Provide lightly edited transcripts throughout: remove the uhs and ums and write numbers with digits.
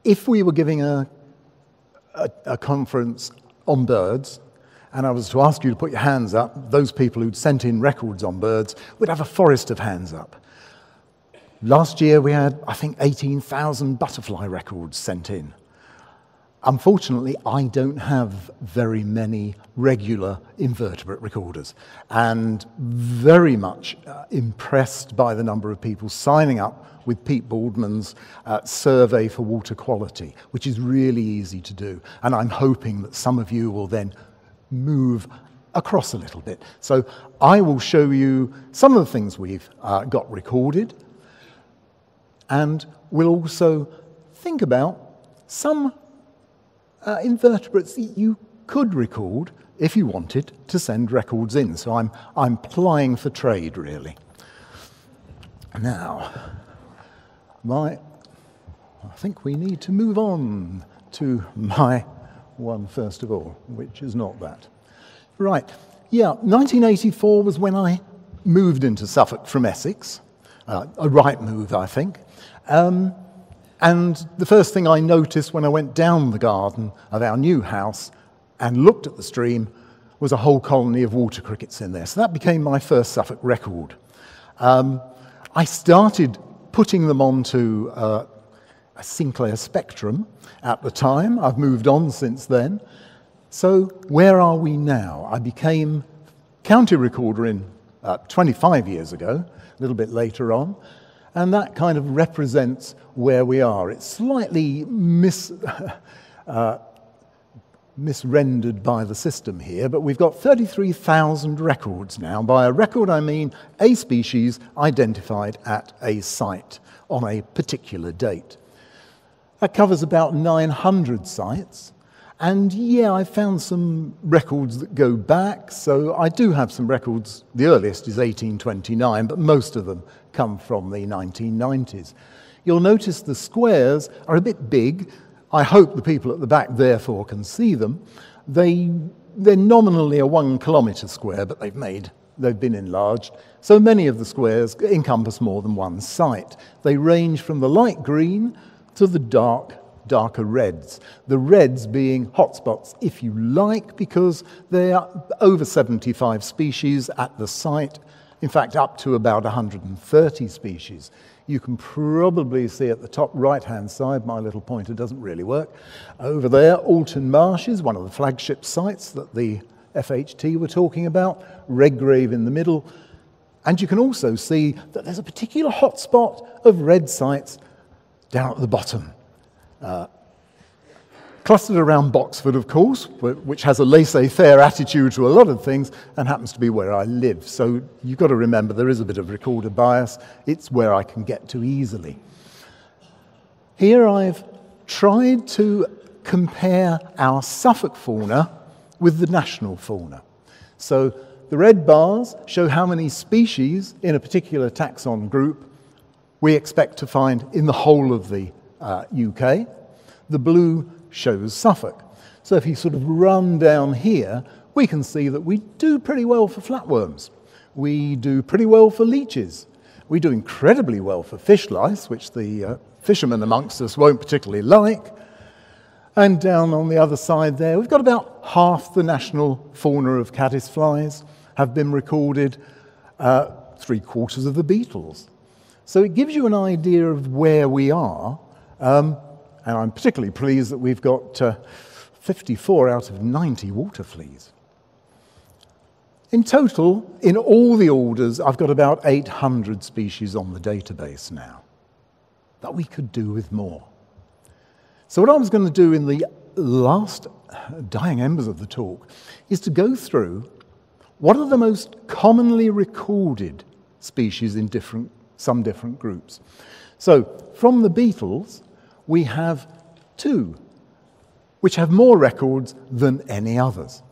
If we were giving a conference on birds, and I was to ask you to put your hands up, those people who'd sent in records on birds would have a forest of hands up. Last year we had, I think, 18,000 butterfly records sent in. Unfortunately, I don't have very many regular invertebrate recorders, and very much impressed by the number of people signing up with Pete Baldman's survey for water quality, which is really easy to do. And I'm hoping that some of you will then move across a little bit. So I will show you some of the things we've got recorded, and we'll also think about some invertebrates that you could record if you wanted to send records in. So I'm plying for trade, really. Now, I think we need to move on to my one first of all, which is not that. Right, yeah, 1984 was when I moved into Suffolk from Essex. A right move, I think. And the first thing I noticed when I went down the garden of our new house and looked at the stream was a whole colony of water crickets in there. So that became my first Suffolk record. I started putting them onto a Sinclair Spectrum at the time. I've moved on since then. So where are we now? I became county recorder in 25 years ago, a little bit later on. And that kind of represents where we are. It's slightly misrendered by the system here, but we've got 33,000 records now. By a record, I mean a species identified at a site on a particular date. That covers about 900 sites. And yeah, I found some records that go back, so I do have some records. The earliest is 1829, but most of them come from the 1990s. You'll notice the squares are a bit big. I hope the people at the back therefore can see them. They're nominally a 1 kilometre square, but they've been enlarged. So many of the squares encompass more than one site. They range from the light green to the darker reds. The reds being hotspots, if you like, because there are over 75 species at the site. In fact, up to about 130 species. You can probably see at the top right-hand side, my little pointer doesn't really work, over there, Alton Marshes, one of the flagship sites that the FHT were talking about, Redgrave in the middle, and you can also see that there's a particular hotspot of red sites down at the bottom. Clustered around Boxford, of course, which has a laissez-faire attitude to a lot of things and happens to be where I live. So you've got to remember there is a bit of recorder bias. It's where I can get to easily. Here I've tried to compare our Suffolk fauna with the national fauna. So the red bars show how many species in a particular taxon group we expect to find in the whole of the UK. The blue shows Suffolk. So if you sort of run down here, we can see that we do pretty well for flatworms. We do pretty well for leeches. We do incredibly well for fish lice, which the fishermen amongst us won't particularly like. And down on the other side there, we've got about half the national fauna of caddisflies have been recorded, 3/4 of the beetles. So it gives you an idea of where we are. And I'm particularly pleased that we've got 54 out of 90 water fleas. In total, in all the orders, I've got about 800 species on the database now. But we could do with more. So what I was going to do in the last dying embers of the talk is to go through what are the most commonly recorded species in some different groups. So from the beetles, we have 2, which have more records than any others.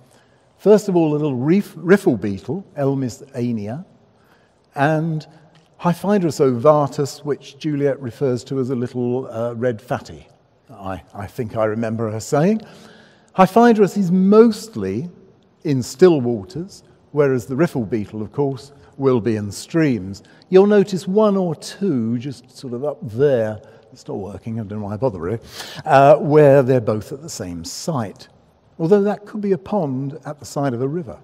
First of all, a little riffle beetle, Elmis aenea, and Hyphidrus ovatus, which Juliet refers to as a little red fatty. I think I remember her saying. Hyphidrus is mostly in still waters, whereas the riffle beetle, of course, will be in streams. You'll notice 1 or 2 just sort of up there it's not working, I don't know why I bother really, where they're both at the same site. Although that could be a pond at the side of a river.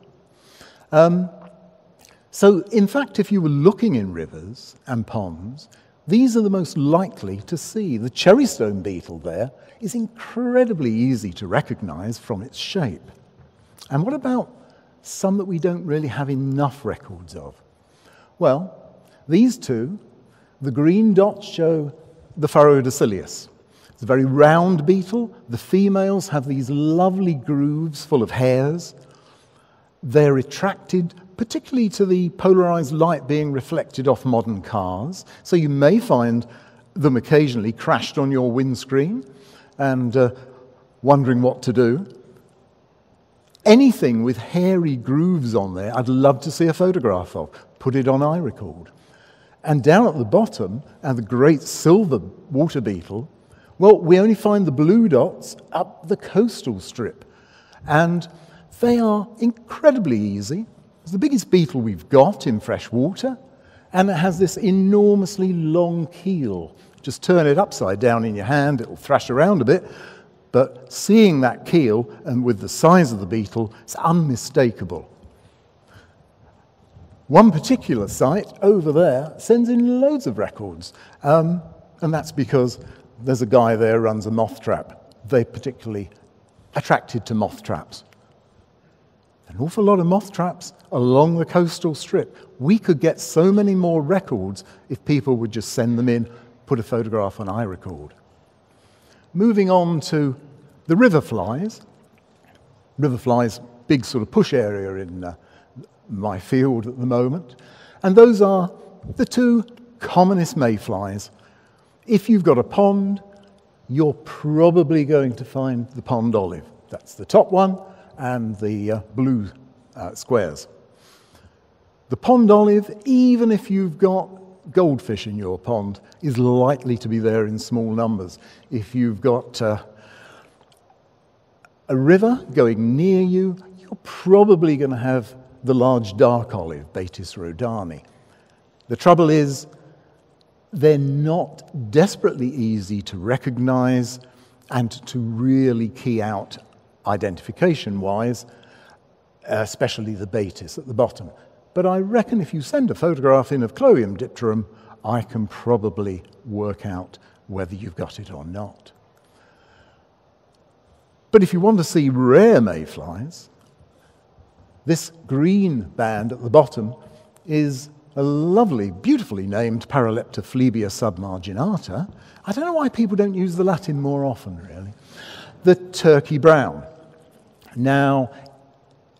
So in fact, if you were looking in rivers and ponds, these are the most likely to see. The cherrystone beetle there is incredibly easy to recognize from its shape. And what about some that we don't really have enough records of? Well, these two, the green dots show the Furrodacilius. It's a very round beetle. The females have these lovely grooves full of hairs. They're attracted particularly to the polarized light being reflected off modern cars. So you may find them occasionally crashed on your windscreen and wondering what to do. Anything with hairy grooves on there, I'd love to see a photograph of. Put it on iRecord. And down at the bottom, the great silver water beetle, well, we only find the blue dots up the coastal strip. And they are incredibly easy. It's the biggest beetle we've got in freshwater, and it has this enormously long keel. Just turn it upside down in your hand, it'll thrash around a bit, but seeing that keel and with the size of the beetle, it's unmistakable. One particular site over there sends in loads of records, and that's because there's a guy there who runs a moth trap. They're particularly attracted to moth traps. An awful lot of moth traps along the coastal strip. We could get so many more records if people would just send them in, put a photograph on iRecord. Moving on to the river flies. River flies, big sort of push area in my field at the moment. And those are the two commonest mayflies. If you've got a pond, you're probably going to find the pond olive. That's the top one, and the blue squares. The pond olive, even if you've got goldfish in your pond, is likely to be there in small numbers. If you've got a river going near you, you're probably going to have the large dark olive, Batis rhodani. The trouble is, they're not desperately easy to recognize and to really key out identification-wise, especially the Batis at the bottom. But I reckon if you send a photograph in of Chloeum dipterum, I can probably work out whether you've got it or not. But if you want to see rare mayflies, this green band at the bottom is a lovely, beautifully named Paraleptophlebia submarginata. I don't know why people don't use the Latin more often, really. The turkey brown. Now,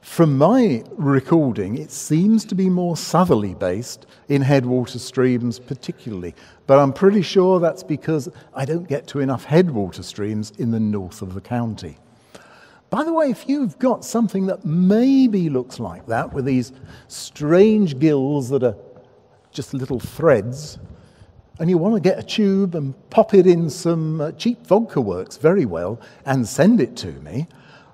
from my recording, it seems to be more southerly based in headwater streams particularly, but I'm pretty sure that's because I don't get to enough headwater streams in the north of the county. By the way, if you've got something that maybe looks like that, with these strange gills that are just little threads, and you want to get a tube and pop it in some cheap vodka, works very well, and send it to me,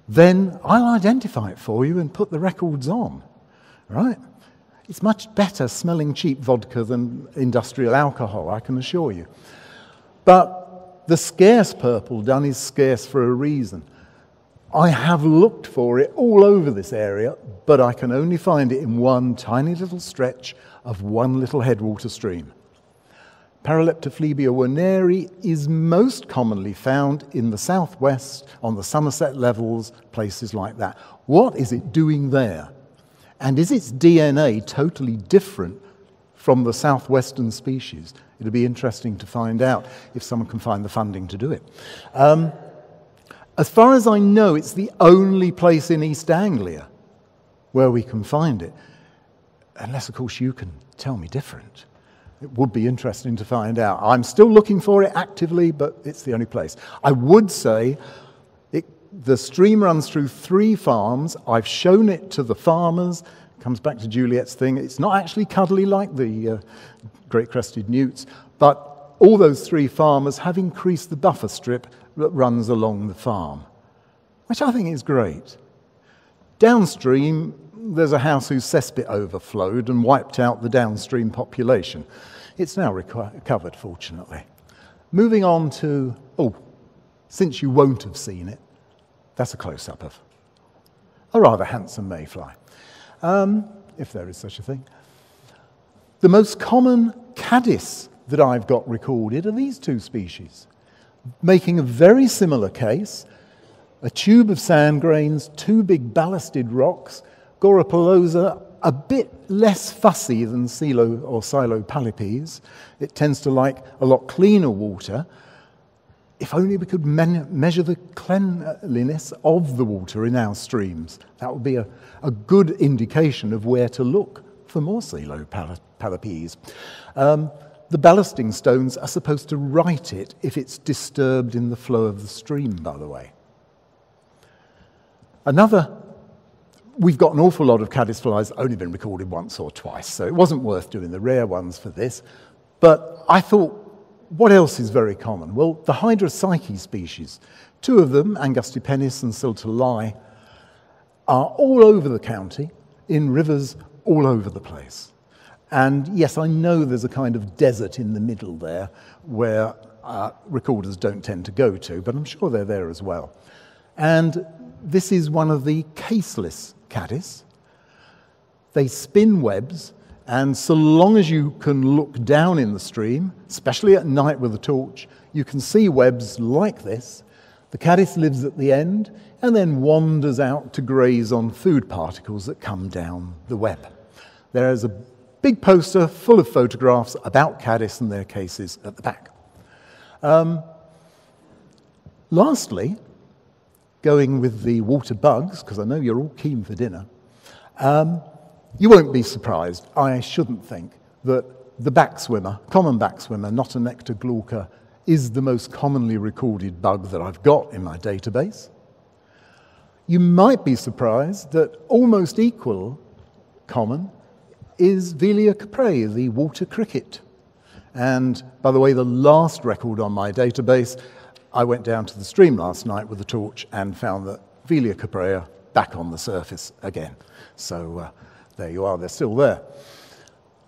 then I'll identify it for you and put the records on, right? It's much better smelling cheap vodka than industrial alcohol, I can assure you. But the scarce purple dun is scarce for a reason. I have looked for it all over this area, but I can only find it in one tiny little stretch of one little headwater stream. Paraleptophlebia werneri is most commonly found in the southwest, on the Somerset levels, places like that. What is it doing there? And is its DNA totally different from the southwestern species? It'll be interesting to find out if someone can find the funding to do it. As far as I know, it's the only place in East Anglia where we can find it. Unless, of course, you can tell me different. It would be interesting to find out. I'm still looking for it actively, but it's the only place. I would say the stream runs through 3 farms. I've shown it to the farmers. It comes back to Juliet's thing. It's not actually cuddly like the great crested newts, but all those 3 farmers have increased the buffer strip that runs along the farm, which I think is great. Downstream, there's a house whose cesspit overflowed and wiped out the downstream population. It's now recovered, fortunately. Moving on to, oh, since you won't have seen it, that's a close-up of a rather handsome mayfly, if there is such a thing. The most common caddis that I've got recorded are these two species, making a very similar case: a tube of sand grains, two big ballasted rocks, Gorapalooza, a bit less fussy than Silo or Silopalipes. It tends to like a lot cleaner water. If only we could measure the cleanliness of the water in our streams. That would be a good indication of where to look for more Silopalipes. The ballasting stones are supposed to right it if it's disturbed in the flow of the stream, by the way. We've got an awful lot of caddisflies, only been recorded once or twice, so it wasn't worth doing the rare ones for this. But I thought, what else is very common? Well, the Hydropsyche species, two of them, Angustipennis and Siltolai, are all over the county, in rivers all over the place. And yes, I know there's a kind of desert in the middle there where recorders don't tend to go to, but I'm sure they're there as well. And this is one of the caseless caddis. They spin webs, and so long as you can look down in the stream, especially at night with a torch, you can see webs like this. The caddis lives at the end and then wanders out to graze on food particles that come down the web. There is a big poster full of photographs about caddis and their cases at the back. Lastly, going with the water bugs, because I know you're all keen for dinner, you won't be surprised, I shouldn't think, that the common backswimmer, Notonecta glauca, is the most commonly recorded bug that I've got in my database. You might be surprised that almost equal common is Velia caprae, the water cricket. And by the way, the last record on my database, I went down to the stream last night with a torch and found that Velia caprae back on the surface again. So there you are, they're still there.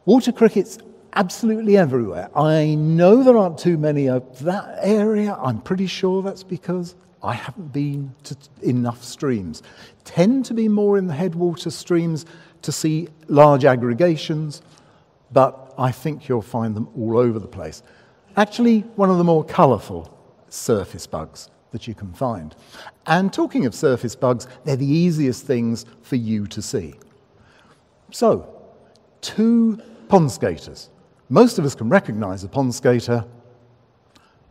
Water crickets absolutely everywhere. I know there aren't too many of that area. I'm pretty sure that's because I haven't been to enough streams. Tend to be more in the headwater streams to see large aggregations, but I think you'll find them all over the place. Actually, one of the more colourful surface bugs that you can find. And talking of surface bugs, they're the easiest things for you to see. So, two pond skaters. Most of us can recognise a pond skater.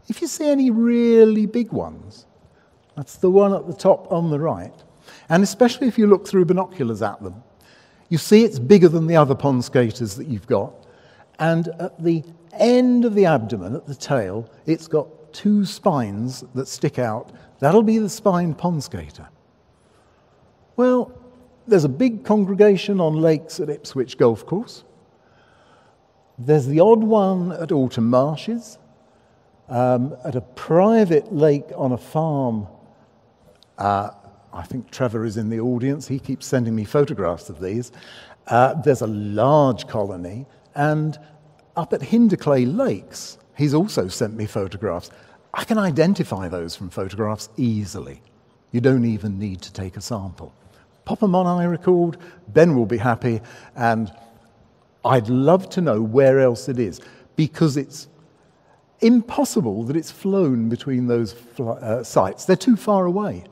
If you see any really big ones, that's the one at the top on the right. And especially if you look through binoculars at them, you see it's bigger than the other pond skaters that you've got. And at the end of the abdomen, at the tail, it's got two spines that stick out. That'll be the spined pond skater. Well, there's a big congregation on lakes at Ipswich Golf Course. There's the odd one at Autumn Marshes. At a private lake on a farm, I think Trevor is in the audience. He keeps sending me photographs of these. There's a large colony. And up at Hinderclay Lakes, he's also sent me photographs. I can identify those from photographs easily. You don't even need to take a sample. Pop them on iRecord, Ben will be happy, and I'd love to know where else it is, because it's impossible that it's flown between those sites. They're too far away.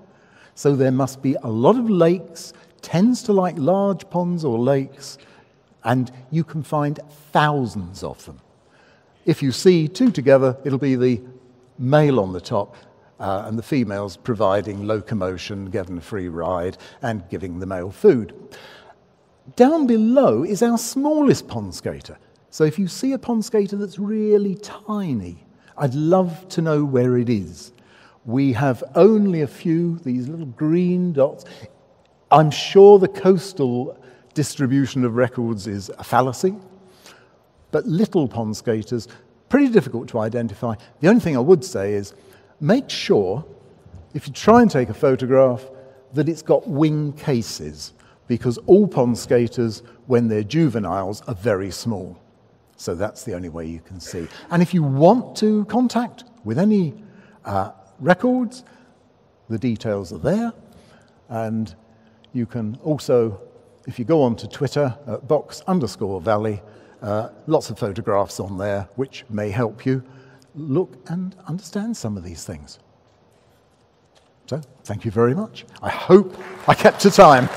So there must be a lot of lakes, tends to like large ponds or lakes, and you can find thousands of them. If you see two together, it'll be the male on the top, and the females providing locomotion, getting a free ride, and giving the male food. Down below is our smallest pond skater. So if you see a pond skater that's really tiny, I'd love to know where it is. We have only a few, these little green dots. I'm sure the coastal distribution of records is a fallacy, but little pond skaters, pretty difficult to identify. The only thing I would say is, make sure, if you try and take a photograph, that it's got wing cases, because all pond skaters, when they're juveniles, are very small. So that's the only way you can see. And if you want to contact with any records. The details are there, and you can also, if you go on to Twitter at @Box_Valley, lots of photographs on there which may help you look and understand some of these things. So, thank you very much. I hope I kept to time.